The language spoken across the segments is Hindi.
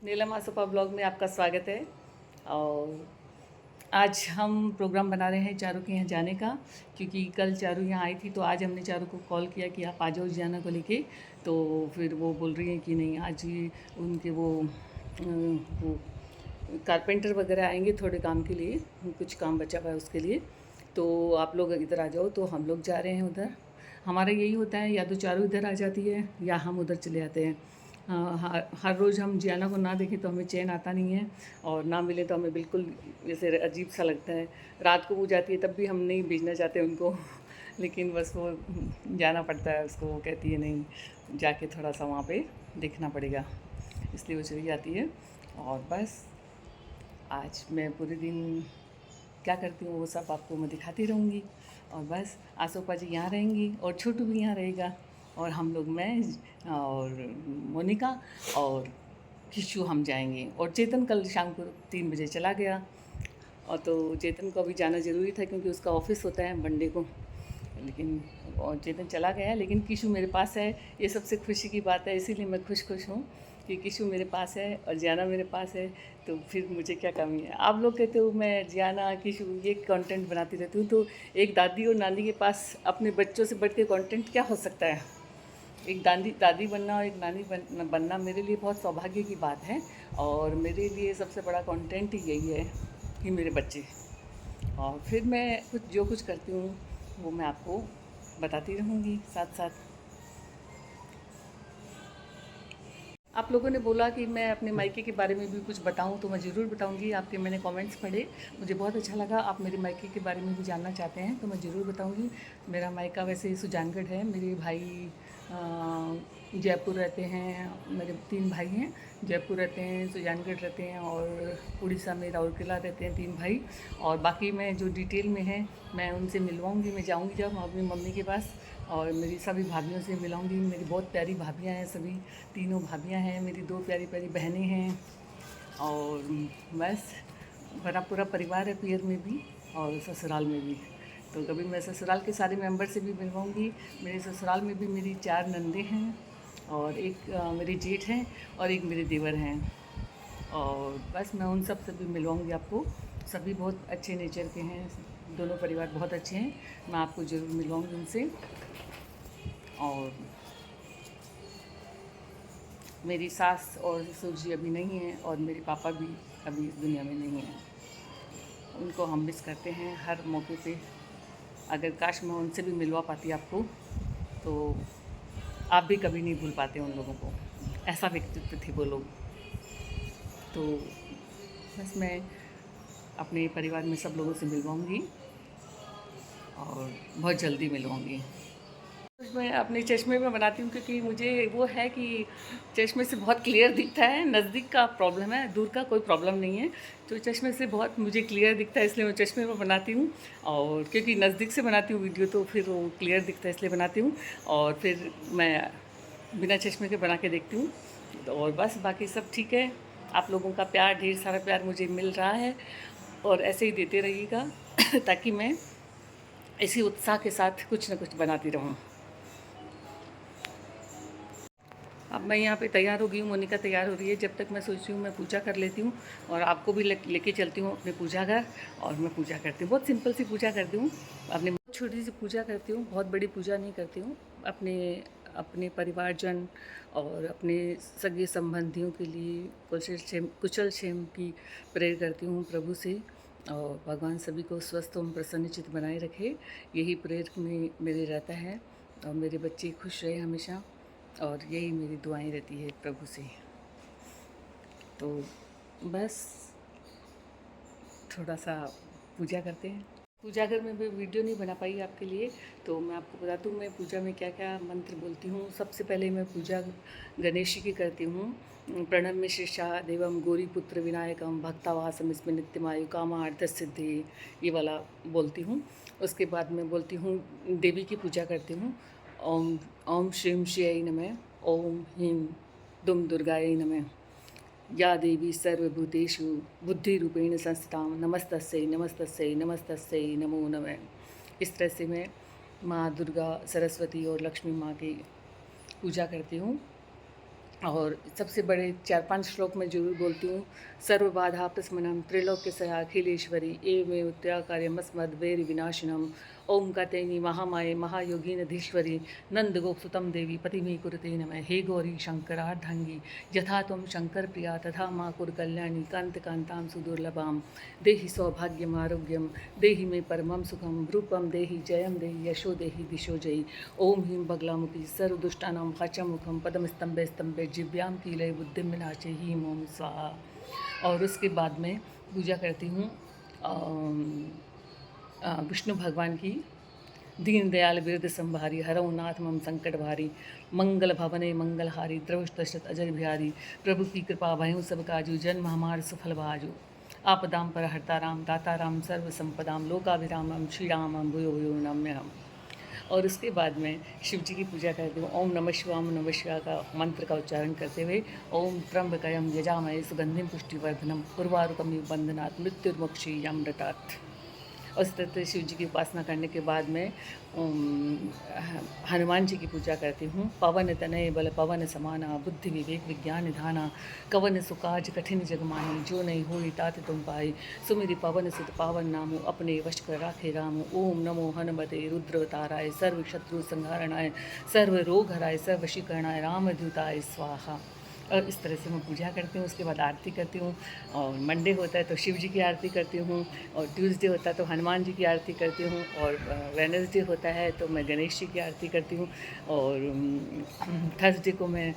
नीलम आसोपा ब्लॉग में आपका स्वागत है। और आज हम प्रोग्राम बना रहे हैं चारू के यहाँ जाने का, क्योंकि कल चारू यहाँ आई थी तो आज हमने चारू को कॉल किया कि आप आ जाओ जियाना को लेके। तो फिर वो बोल रही हैं कि नहीं, आज ही उनके वो कारपेंटर वगैरह आएंगे थोड़े काम के लिए, कुछ काम बचा हुआ है उसके लिए। तो आप लोग इधर आ जाओ, तो हम लोग जा रहे हैं उधर। हमारा यही होता है, या तो चारू इधर आ जाती है या हम उधर चले आते हैं। हर रोज़ हम जियाना को ना देखें तो हमें चैन आता नहीं है, और ना मिले तो हमें बिल्कुल जैसे अजीब सा लगता है। रात को वो जाती है तब भी हम नहीं भेजना चाहते उनको लेकिन बस वो जाना पड़ता है उसको। वो कहती है नहीं, जाके थोड़ा सा वहाँ पे देखना पड़ेगा, इसलिए वो चली जाती है। और बस आज मैं पूरे दिन क्या करती हूँ वो सब आपको मैं दिखाती रहूँगी। और बस आसोपा जी यहाँ रहेंगी और छोटू भी यहाँ रहेगा, और हम लोग, मैं और मोनिका और किशु, हम जाएंगे। और चेतन कल शाम को 3 बजे चला गया, और तो चेतन को अभी जाना ज़रूरी था क्योंकि उसका ऑफिस होता है मंडे को। लेकिन और चेतन चला गया है, लेकिन किशु मेरे पास है। ये सबसे खुशी की बात है, इसीलिए मैं खुश हूँ कि किशु मेरे पास है और जियाना मेरे पास है। तो फिर मुझे क्या कमी है। आप लोग कहते हो मैं जियाना किशु ये कंटेंट बनाती रहती हूँ, तो एक दादी और नानी के पास अपने बच्चों से बढ़ के कंटेंट क्या हो सकता है। एक दादी दादी बनना और एक नानी बनना मेरे लिए बहुत सौभाग्य की बात है। और मेरे लिए सबसे बड़ा कंटेंट ही यही है कि मेरे बच्चे। और फिर मैं जो कुछ करती हूँ वो मैं आपको बताती रहूँगी साथ साथ। आप लोगों ने बोला कि मैं अपने मायके के बारे में भी कुछ बताऊं, तो मैं ज़रूर बताऊंगी। आपके मैंने कमेंट्स पढ़े, मुझे बहुत अच्छा लगा। आप मेरे मायके के बारे में भी जानना चाहते हैं तो मैं ज़रूर बताऊंगी। मेरा मायका वैसे सुजानगढ़ है। मेरे भाई जयपुर रहते हैं। मेरे 3 भाई हैं, जयपुर रहते हैं, सुजानगढ़ रहते हैं, और उड़ीसा में राउरकेला रहते हैं 3 भाई। और बाकी मैं जो डिटेल में है मैं उनसे मिलवाऊंगी। मैं जाऊंगी जब अपनी मम्मी के पास, और मेरी सभी भाभीयों से मिलाऊंगी। मेरी बहुत प्यारी भाभियाँ हैं, सभी तीनों भाभियाँ हैं मेरी, 2 प्यारी प्यारी बहनें हैं। और बस बड़ा पूरा परिवार है, पियर में भी और ससुराल में भी। तो कभी मैं ससुराल के सारे मेंबर से भी मिलवाऊंगी। मेरे ससुराल में भी मेरी 4 नंदे हैं, और एक मेरे जेठ हैं, और एक मेरे देवर हैं। और बस मैं उन सब से भी मिलवाऊंगी आपको। सभी बहुत अच्छे नेचर के हैं, दोनों परिवार बहुत अच्छे हैं। मैं आपको ज़रूर मिलवाऊंगी उनसे। और मेरी सास और ससुर जी अभी नहीं हैं, और मेरे पापा भी अभी इस दुनिया में नहीं हैं। उनको हम मिस करते हैं हर मौके पे। अगर काश मैं उनसे भी मिलवा पाती आपको, तो आप भी कभी नहीं भूल पाते उन लोगों को। ऐसा व्यक्तित्व थे वो लोग। तो बस मैं अपने परिवार में सब लोगों से मिलवाऊंगी, और बहुत जल्दी मिलवाऊंगी। मैं अपने चश्मे में बनाती हूँ क्योंकि मुझे वो है कि चश्मे से बहुत क्लियर दिखता है। नज़दीक का प्रॉब्लम है, दूर का कोई प्रॉब्लम नहीं है। तो चश्मे से बहुत मुझे क्लियर दिखता है, इसलिए मैं चश्मे में बनाती हूँ। और क्योंकि नज़दीक से बनाती हूँ वीडियो, तो फिर वो क्लियर दिखता है, इसलिए बनाती हूँ। और फिर मैं बिना चश्मे के बना के देखती हूँ। और बस बाकी सब ठीक है। आप लोगों का प्यार, ढेर सारा प्यार मुझे मिल रहा है, और ऐसे ही देते रहिएगा ताकि मैं इसी उत्साह के साथ कुछ ना कुछ बनाती रहूँ। अब मैं यहाँ पे तैयार हो गई हूँ, मोनिका तैयार हो रही है। जब तक मैं सोचती हूँ मैं पूजा कर लेती हूँ, और आपको भी लेके चलती हूँ अपने पूजा घर। और मैं पूजा करती हूँ, बहुत सिंपल सी पूजा करती हूँ। अपने बहुत छोटी सी पूजा करती हूँ, बहुत बड़ी पूजा नहीं करती हूँ। अपने अपने परिवारजन और अपने सगे संबंधियों के लिए कुशल क्षेम की प्रेयर करती हूँ प्रभु से। और भगवान सभी को स्वस्थ एवं प्रसन्नचित बनाए रखे, यही प्रेयर में मेरे रहता है। और मेरे बच्चे खुश रहे हमेशा, और यही मेरी दुआएं रहती है प्रभु से। तो बस थोड़ा सा पूजा करते हैं। पूजा घर में मैं वीडियो नहीं बना पाई आपके लिए, तो मैं आपको बता दूँ मैं पूजा में क्या क्या मंत्र बोलती हूँ। सबसे पहले मैं पूजा गणेश जी की करती हूँ। प्रणव में शीर्षा देवम गौरी पुत्र विनायकम भक्तावासम इसमें नित्यमायु कामार्थ सिद्धि, ये वाला बोलती हूँ। उसके बाद मैं बोलती हूँ, देवी की पूजा करती हूँ। ओम ओम श्रीम श्रियै नमः, ओम ह्रीं दुम दुर्गायै नमः, या देवी सर्वभूतेषु बुद्धिरूपेण संस्थितां नमस्तस्यै नमस्तस्यै नमस्तस्यै नमो नमः। इस तरह से मैं माँ दुर्गा, सरस्वती और लक्ष्मी माँ की पूजा करती हूँ। और सबसे बड़े 4-5 श्लोक मैं ज़रूर बोलती हूँ। सर्वबाधा प्रशमनं त्रैलोक्यसया अखिलेश्वरी एवमेव त्र्यकार्यमस्मद्वैरिविनाशिनम्। ओम कात्यायनी महामाये महायोगीनधीश्वरी नंदगोपसुतं देवी पतिमे कुरुते नमः। हे गौरी शंकरार्धांगी यथा त्वं शंकर प्रिया तथा माँ कुरु कल्याणी कांतकांतां सुदुर्लभां। देहि सौभाग्यम आरोग्यम देहि मे परमं सुखम रूपम देहि जयम देहि यशो देहि दिशो जयी। ओम ह्रीं बगलामुखी सर्वदुष्टानां खाचमुखम पदमस्तंभे स्तंभे जिव्याम कीलय बुद्धिम विनाशे हीम ओम स्वाहा। और उसके बाद में पूजा करती हूँ विष्णु भगवान की। दीन दयाल बिरद संभारी हरौ नाथ मम संकट भारी मंगल भवने मंगलहारी द्रवस्तशत अजय बिहारी। प्रभु की कृपा भयों सब काजू जन्म हमार सफल बाजू। आपदाम पर हरता राम दाता राम सर्व संपदाम लोकाभिरामम श्री रामम भूयो भूयो नम्यहम्। और उसके बाद में शिव जी की पूजा करती हूँ। ओम नमः शिवाय नमः शिवाय का मंत्र का उच्चारण करते हुए ओम त्र्यंबकयम यजामहे सुगंधिम पुष्टिवर्धनम उर्वारुकमिव बंधनात् मृत्युर्मुक्षीयमृतात्। और इस तरह से शिव जी की उपासना करने के बाद में हनुमान जी की पूजा करती हूँ। पवन तनय बल पवन समाना बुद्धि विवेक विज्ञान निधाना कवन सुकाज कठिन जगमाही जो नहीं होई तात तुम पाई सुमिरि पवन सुत पावन नामो अपने वश कर राखे राम। ओम नमो हनुमते रुद्रवताराय सर्व शत्रु संहारणाय सर्व रोग हराय सर्व वशीकरणाय रामदूताय स्वाहा। और इस तरह से मैं पूजा करती हूँ। उसके बाद आरती करती हूँ। और मंडे होता है तो शिव जी की आरती करती हूँ, और ट्यूसडे होता है तो हनुमान जी की आरती करती हूँ, और वेडनेसडे होता है तो मैं गणेश जी की आरती करती हूँ, और थर्सडे को मैं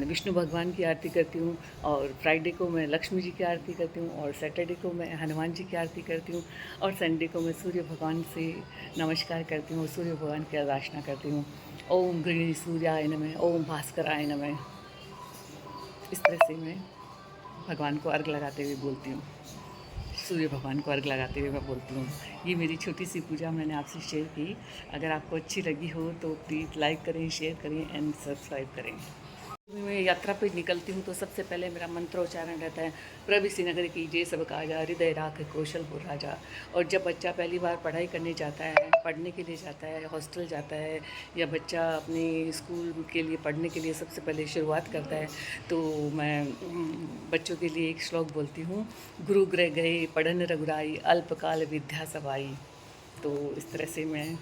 विष्णु भगवान की आरती करती हूँ, और फ्राइडे को मैं लक्ष्मी जी की आरती करती हूँ, और सैटरडे को मैं हनुमान जी की आरती करती हूँ, और संडे को मैं सूर्य भगवान से नमस्कार करती हूँ, सूर्य भगवान की आराधना करती हूँ। ओम गृणी सूर्याय नमः ओम भास्कराय नमः। इस तरह से मैं भगवान को अर्घ लगाते हुए बोलती हूँ, सूर्य भगवान को अर्घ लगाते हुए मैं बोलती हूँ। ये मेरी छोटी सी पूजा मैंने आपसे शेयर की। अगर आपको अच्छी लगी हो तो प्लीज़ लाइक करें, शेयर करें एंड सब्सक्राइब करें। मैं यात्रा पे निकलती हूँ तो सबसे पहले मेरा मंत्रोच्चारण रहता है, प्रभु श्रीनगर की जय सब काजा हृदय राख कौशलपुर राजा। और जब बच्चा पहली बार पढ़ाई करने जाता है, पढ़ने के लिए जाता है, हॉस्टल जाता है, या बच्चा अपने स्कूल के लिए पढ़ने के लिए सबसे पहले शुरुआत करता है, तो मैं बच्चों के लिए एक श्लोक बोलती हूँ, गुरु गृह गए पढ़न रघुराई अल्पकाल विद्या सवाई। तो इस तरह से मैं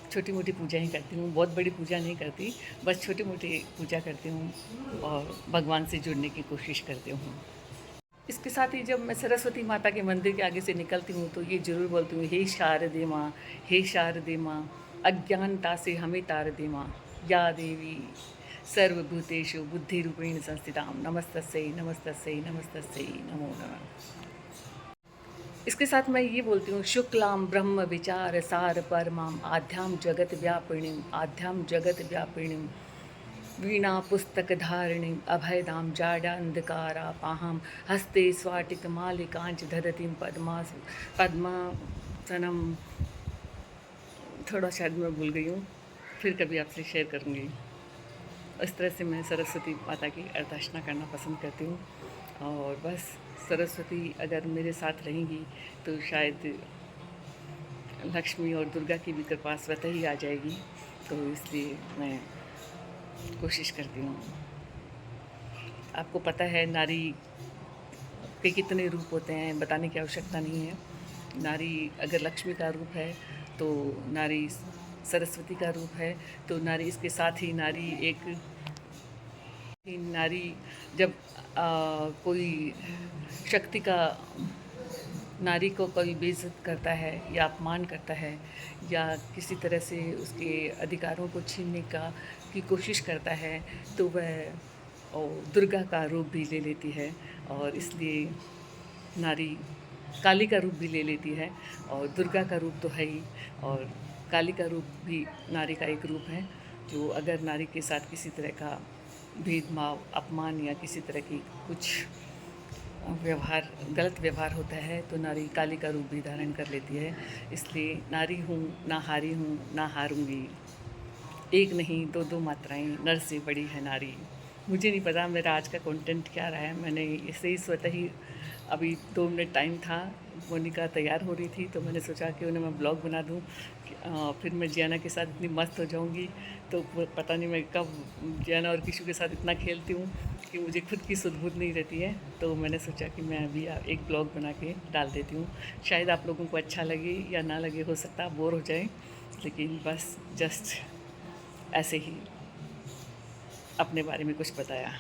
छोटी मोटी पूजा ही करती हूँ, बहुत बड़ी पूजा नहीं करती, बस छोटी मोटी पूजा करती हूँ और भगवान से जुड़ने की कोशिश करती हूँ। इसके साथ ही जब मैं सरस्वती माता के मंदिर के आगे से निकलती हूँ तो ये ज़रूर बोलती हूँ, हे शारदे माँ, हे शारदे माँ, अज्ञानता से हमें तार दे माँ, या देवी सर्वभूतेषु बुद्धि रूपेण संस्थितां नमस्तस्यै नमस्तस्यै नमस्तस्यै नमो नमः। इसके साथ मैं ये बोलती हूँ, शुक्लाम ब्रह्म विचार सार परमाम आध्याम जगत व्यापिणीम आध्याम जगत व्यापिणीम वीणा पुस्तक धारिणीम अभयदाम जाड्यांधकारा पाहम हस्ते स्वाटिक मालिकांच धरतीम पद्मासनम। थोड़ा शायद मैं भूल गई हूँ, फिर कभी आपसे शेयर करूँगी। इस तरह से मैं सरस्वती माता की आराधना करना पसंद करती हूँ। और बस सरस्वती अगर मेरे साथ रहेंगी तो शायद लक्ष्मी और दुर्गा की भी कृपा स्वतः ही आ जाएगी। तो इसलिए मैं कोशिश करती हूँ। आपको पता है नारी के कितने रूप होते हैं, बताने की आवश्यकता नहीं है। नारी अगर लक्ष्मी का रूप है तो नारी सरस्वती का रूप है, तो नारी इसके साथ ही नारी जब कोई शक्ति का नारी को कोई बेइज्जत करता है या अपमान करता है या किसी तरह से उसके अधिकारों को छीनने की कोशिश करता है, तो वह दुर्गा का रूप भी ले लेती है। और इसलिए नारी काली का रूप भी ले लेती है, और दुर्गा का रूप तो है ही, और काली का रूप भी नारी का एक रूप है। जो अगर नारी के साथ किसी तरह का भेदभाव, अपमान या किसी तरह की कुछ गलत व्यवहार होता है तो नारी काली का रूप भी धारण कर लेती है। इसलिए नारी हूँ ना हारी हूँ ना हारूंगी, एक नहीं दो दो मात्राएं, नर से बड़ी है नारी। मुझे नहीं पता मेरा आज का कंटेंट क्या रहा है। मैंने ऐसे ही स्वतः ही अभी 2 मिनट टाइम था, मोनिका तैयार हो रही थी तो मैंने सोचा कि उन्हें मैं ब्लॉग बना दूँ। फिर मैं जियाना के साथ इतनी मस्त हो जाऊँगी तो पता नहीं मैं कब जियाना और किशु के साथ इतना खेलती हूँ कि मुझे खुद की सुध-बुध नहीं रहती है। तो मैंने सोचा कि मैं अभी एक ब्लॉग बना के डाल देती हूँ। शायद आप लोगों को अच्छा लगे या ना लगे, हो सकता है आप बोर हो जाएँ, लेकिन बस जस्ट ऐसे ही अपने बारे में कुछ बताया।